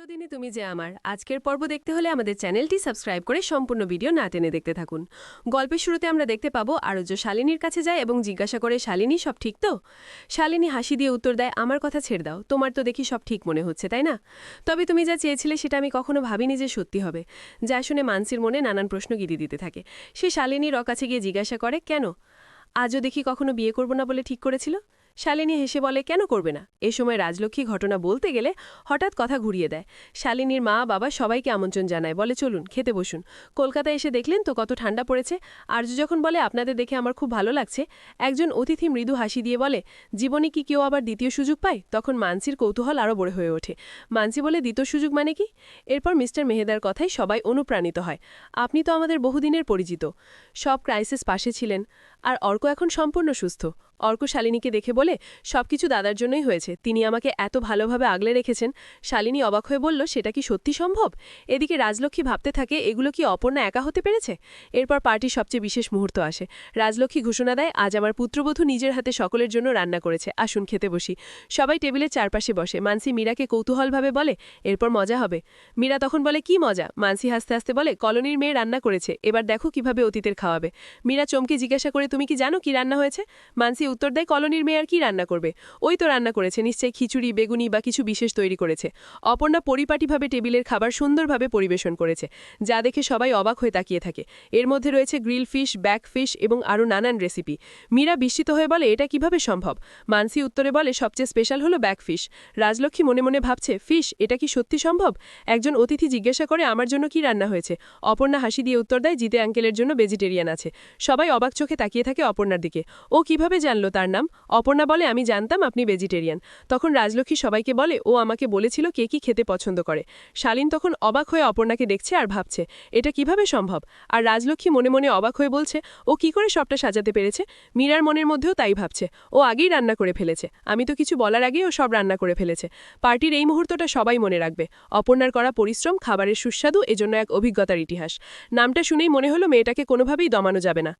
চিরদিনই তুমি যে আমার আজকের পর্ব দেখতে হলে আমাদের চ্যানেলটি সাবস্ক্রাইব করে সম্পূর্ণ ভিডিও না টেনে দেখতে থাকুন। গল্পের শুরুতে আমরা দেখতে পাবো আরজ্য শালিনীর কাছে যায় এবং জিজ্ঞাসা করে, শালিনী সব ঠিক তো? শালিনী হাসি দিয়ে উত্তর দেয়, আমার কথা ছেড়ে দাও, তোমার তো দেখি সব ঠিক মনে হচ্ছে, তাই না? তবে তুমি যা চেয়েছিলে সেটা আমি কখনো ভাবিনি যে সত্যি হবে। যা শুনে মানসির মনে নানান প্রশ্ন গিরি দিতে থাকে। সে শালিনীর কাছে গিয়ে জিজ্ঞাসা করে, কেন আজও দেখি কখনো বিয়ে করব না বলে ঠিক করেছিল? শালিনী হেসে বলে, কেন করবে না? এ সময় রাজলক্ষ্মী ঘটনা বলতে গেলে হঠাৎ কথা ঘুরিয়ে দেয়। শালিনীর মা বাবা সবাইকে আমন্ত্রণ জানায়, বলে চলুন খেতে বসুন। কলকাতায় এসে দেখলেন তো কত ঠান্ডা পড়েছে। আর্য যখন বলে, আপনাদের দেখে আমার খুব ভালো লাগছে, একজন অতিথি মৃদু হাসি দিয়ে বলে, জীবনে কি কেউ আবার দ্বিতীয় সুযোগ পায়? তখন মানসির কৌতূহল আরও বড় হয়ে ওঠে। মানসি বলে, দ্বিতীয় সুযোগ মানে কি? এরপর মিস্টার মেহেদার কথায় সবাই অনুপ্রাণিত হয়। আপনি তো আমাদের বহুদিনের পরিচিত, সব ক্রাইসিস পাশে ছিলেন, আর অর্ক এখন সম্পূর্ণ সুস্থ। অর্ক শালিনীকে দেখে বলে, সবকিছু দাদার জন্যই হয়েছে, তিনি আমাকে এত ভালোভাবে আগলে রেখেছেন। শালিনী অবাক হয়ে বলল, সেটা কি সত্যি সম্ভব? এদিকে রাজলক্ষ্মী ভাবতে থাকে, এগুলো কি অপর্ণা একা হতে পেরেছে? এরপর পার্টির সবচেয়ে বিশেষ মুহূর্ত আসে। রাজলক্ষ্মী ঘোষণা দেয়, আজ আমার পুত্রবধূ নিজের হাতে সকলের জন্য রান্না করেছে, আসুন খেতে বসি। সবাই টেবিলের চারপাশে বসে। মানসি মীরাকে কৌতূহলভাবে বলে, এরপর মজা হবে। মীরা তখন বলে, কি মজা? মানসি হাসতে হাসতে বলে, কলোনির মেয়ে রান্না করেছে, এবার দেখো কিভাবে অতীতের খাওয়াবে। মীরা চমকে জিজ্ঞাসা করে, তুমি কি জানো কি রান্না হয়েছে? মানসি উত্তর দেয়, কলোনির মেয়ে আর কি রান্না করবে, ওই তো রান্না করেছে, নিশ্চয়ই খিচুড়ি, বেগুনি বা কিছু বিশেষ তৈরি করেছে। অপর্ণা পরিপাটিভাবে টেবিলের খাবার সুন্দরভাবে পরিবেশন করেছে, যা দেখে সবাই অবাক হয়ে তাকিয়ে থাকে। এর মধ্যে রয়েছে গ্রিল ফিশ, ব্যাক ফিশ এবং আরও নানান রেসিপি। মীরা বিস্মিত হয়ে বলে, এটা কিভাবে সম্ভব? মানসি উত্তরে বলে, সবচেয়ে স্পেশাল হলো ব্যাক ফিশ। রাজলক্ষ্মী মনে মনে ভাবছে, ফিশ, এটা কি সত্যি সম্ভব? একজন অতিথি জিজ্ঞাসা করে, আমার জন্য কি রান্না হয়েছে? অপর্ণা হাসি দিয়ে উত্তর দেয়, জিতে আঙ্কেলের জন্য ভেজিটেরিয়ান আছে। সবাই অবাক চোখে তাকিয়ে থাকে অপর্ণার দিকে। ও কিভাবে জানলো তার নাম? অপর্ণা বলে, আমি জানতাম আপনি ভেজিটেরিয়ান। তখন রাজলক্ষ্মী সবাইকে বলে, ও আমাকে বলেছিল কে কি খেতে পছন্দ করে। শালীন তখন অবাক হয়ে অপর্ণাকে দেখছে আর ভাবছে, এটা কিভাবে সম্ভব? আর রাজলক্ষ্মী মনে মনে অবাক হয়ে বলছে, ও কি করে সবটা সাজাতে পেরেছে? মীরার মনের মধ্যেও তাই ভাবছে, ও আগেই রান্না করে ফেলেছে, আমি তো কিছু বলার আগেই ও সব রান্না করে ফেলেছে। পার্টির এই মুহূর্তটা সবাই মনে রাখবে। অপর্ণার করা পরিশ্রম, খাবারের সুস্বাদু, এজন্য এক অভিজ্ঞতার ইতিহাস। নামটা শুনেই মনে হলো মেয়েটাকে কোনোভাবেই দমানো যাবে না।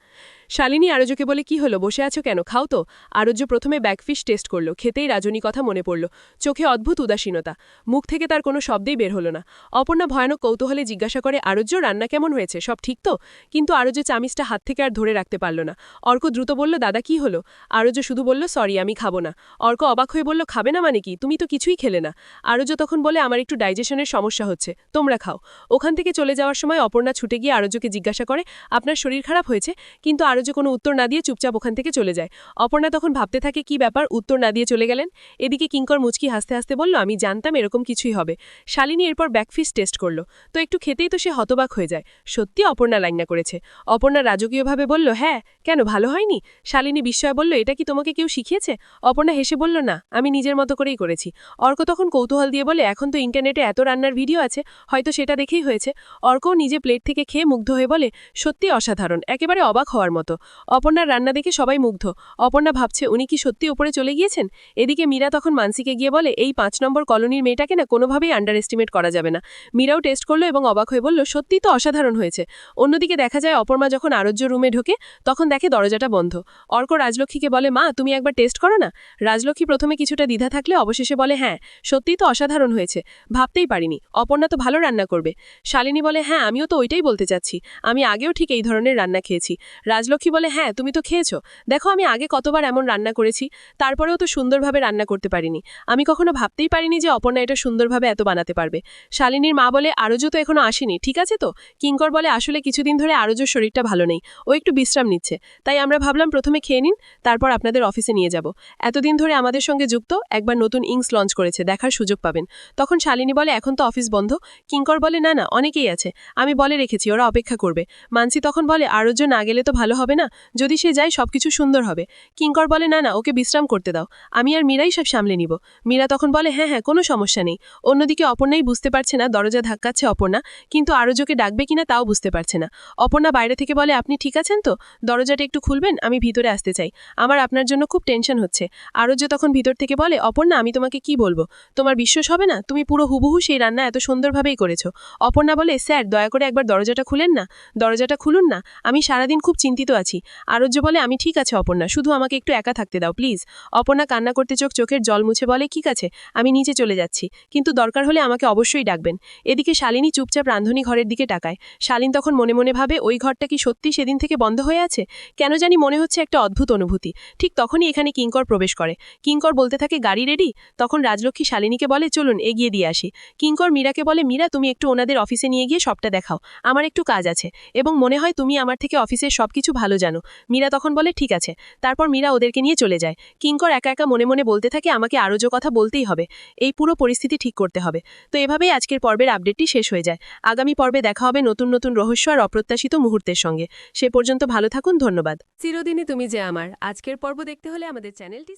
শালিনী আরজকে বলে, কি হলো, বসে আছো কেন, খাও তো। আরজ্য প্রথমে ব্যাকফিশ টেস্ট করলো, খেতেই রাজনী কথা মনে পড়ল। চোখে অদ্ভুত উদাসীনতা, মুখ থেকে তার কোনো শব্দেই বের হলো না। অপর্ণা ভয়ানক কৌতূহলে জিজ্ঞাসা করে, আরজ্য রান্না কেমন হয়েছে, সব ঠিক তো? কিন্তু আরজ্য চামিচটা হাত থেকে আর ধরে রাখতে পারল না। অর্ক দ্রুত বলল, দাদা কি হলো? আরজ্য শুধু বলল, সরি আমি খাবো না। অর্ক অবাক হয়ে বলল, খাবে না মানে কি, তুমি তো কিছুই খেলে না। আরজ্য তখন বলে, আমার একটু ডাইজেশনের সমস্যা হচ্ছে, তোমরা খাও। ওখান থেকে চলে যাওয়ার সময় অপর্ণা ছুটে গিয়ে আরজ্যকে জিজ্ঞাসা করে, আপনার শরীর খারাপ হয়েছে? কিন্তু আরজ্য কোনো উত্তর না দিয়ে চুপচাপ ওখান থেকে চলে যায়। অপর্ণা তখন ভাবতে থাকে, কি ব্যাপার, উত্তর না দিয়ে চলে গেলেন? এদিকে কিঙ্কর মুচকি হাসতে হাসতে বলল, আমি জানতাম এরকম কিছুই হবে। শালিনী এরপর ব্যাকফিশ টেস্ট করলো, তো একটু খেতেই তো সে হতবাক হয়ে যায়। সত্যি অপর্ণা রান্না করেছে। অপর্ণা রাজকীয়ভাবে বলল, হ্যাঁ, কেন ভালো হয়নি? শালিনী বিস্ময়ে বলল, এটা কি তোমাকে কেউ শিখিয়েছে? অপর্ণা হেসে বলল, না, আমি নিজের মতো করেই করেছি। অর্ক তখন কৌতূহল দিয়ে বলে, এখন তো ইন্টারনেটে এত রান্নার ভিডিও আছে, হয়তো সেটা দেখেই হয়েছে। অর্কও নিজে প্লেট থেকে খেয়ে মুগ্ধ হয়ে বলে, সত্যি অসাধারণ, একেবারে অবাক হওয়ার মতো। অপর্ণার রান্না দেখে সবাই মুগ্ধ। অপর্ণা ভাবছে, উনি কি সত্যি উপরে চলে গিয়েছেন? এদিকে মীরা তখন মানসিকে গিয়ে বলে, এই 5 নম্বর কলোনির মেয়েটাকে না কোনোভাবেই আন্ডার এস্টিমেট করা যাবে না। মীরাও টেস্ট করলো এবং অবাক হয়ে বলল, সত্যি তো অসাধারণ হয়েছে। অন্যদিকে দেখা যায় অপর্ণা যখন আরজ্য রুমে ঢোকে তখন দেখে দরজাটা বন্ধ। অর্ক রাজলক্ষ্মীকে বলে, মা তুমি একবার টেস্ট করো না। রাজলক্ষ্মী প্রথমে কিছুটা দ্বিধা থাকলে অবশেষে বলে, হ্যাঁ সত্যিই তো অসাধারণ হয়েছে, ভাবতেই পারিনি অপর্ণা তো ভালো রান্না করবে। শালিনী বলে, হ্যাঁ আমিও তো ওইটাই বলতে চাচ্ছি, আমি আগেও ঠিক এই ধরনের রান্না খেয়েছি। রাজলক্ষ্মী বলে, হ্যাঁ তুমি তো খেয়েছো, দেখো আমি আগে কতবার এমন রান্না করেছি, তারপরেও তো সুন্দরভাবে রান্না করতে পারিনি। আমি কখনো ভাবতেই পারিনি যে অপর্ণা এটা সুন্দরভাবে এত বানাতে পারবে। শালিনীর মা বলে, আরজু তো এখনো আসেনি, ঠিক আছে তো? কিঙ্কর বলে, আসলে কিছুদিন ধরে আরজুর শরীরটা ভালো নেই, ও একটু বিশ্রাম নিচ্ছে, তাই আমরা ভাবলাম প্রথমে খেয়ে নিন, তারপর আপনাদের অফিসে নিয়ে যাব। এতদিন ধরে আমাদের সঙ্গে যুক্ত, একবার নতুন ইংস লঞ্চ করেছে, দেখার সুযোগ পাবেন। তখন শালিনী বলে, এখন তো অফিস বন্ধ। কিঙ্কর বলে, না না, অনেকেই আছে, আমি বলে রেখেছি, ওরা অপেক্ষা করবে। মানসি তখন বলে, আরজু না গেলে তো ভালো হবে না, যদি সে যায় সবকিছু সুন্দর হবে। কিঙ্কর বলে, না না, ওকে বিশ্রাম করতে দাও, আমি আর মীরাই সব সামলে নিব। মীরা তখন বলে, হ্যাঁ হ্যাঁ কোনো সমস্যা নেই। অন্যদিকে অপর্ণাই বুঝতে পারছে না দরজা ধাক্কাচ্ছে অপর্ণা, কিন্তু আরজকে ডাকবে কিনা তাও বুঝতে পারছে না। অপর্ণা বাইরে থেকে বলে, আপনি ঠিক আছেন তো? দরজাটা একটু খুলবেন, আমি ভিতরে আসতে চাই, আমার আপনার জন্য খুব টেনশন হচ্ছে। আরজ্য তখন ভিতর থেকে বলে, অপর্ণা আমি তোমাকে কি বলবো, তোমার বিশ্বাস হবে না, তুমি পুরো হুবহু সেই রান্না এত সুন্দরভাবেই করেছো। অপর্ণা বলে, স্যার দয়া করে একবার দরজাটা খুলেন না, দরজাটা খুলুন না, আমি সারাদিন খুব চিন্তিত আছি, আরজ্য বলে, আমি ঠিক আছে অপর্ণা, শুধু আমাকে একটু একা থাকতে দাও প্লিজ। অপর্ণা কান্না করতে চোখের জল মুছে বলে, ঠিক আছে, আমি নিচে চলে যাচ্ছি, কিন্তু দরকার হলে আমাকে অবশ্যই ডাকবেন। এদিকে শালিনী চুপচাপ রান্ধনী ঘরের দিকে তাকায়। শালিন তখন মনে মনে ভাবে, ওই ঘরটা কি সত্যি সেদিন থেকে বন্ধ হয়ে আছে? কেন জানি মনে হচ্ছে একটা অদ্ভুত অনুভূতি। ঠিক তখনই এখানে কিঙ্কর প্রবেশ করে। কিঙ্কর বলতে থাকে, গাড়ি রেডি? তখন রাজলক্ষ্মী শালিনীকে বলে, চলুন এগিয়ে দিয়ে আসি। কিঙ্কর মীরাকে বলে, মীরা তুমি একটু ওনাদের অফিসে নিয়ে গিয়ে সবটা দেখাও, আমার একটু কাজ আছে, এবং মনে হয় তুমি আমার থেকে অফিসের সবকিছু ভালো জানো। মীরা তখন বলে, ঠিক আছে। তারপর মীরা ওদেরকে নিয়ে চলে যায়। কিঙ্কর একা একা মনে মনে বলতে থাকে, আমাকে আরও কথা বলতেই হবে, এই পুরো পরিস্থিতি ঠিক করতে হবে। তো এভাবেই আজকের পর্বের আপডেটটি শেষ হয়ে যায়। আগামী পর্বে দেখা হবে নতুন নতুন রহস্য আর অপ্রত্যাশিত মুহূর্তের সঙ্গে। সে পর্যন্ত ভালো থাকুন, ধন্যবাদ। চিরদিনই তুমি যে আমার। আজকের পর্ব দেখতে হলে আমাদের চ্যানেলটি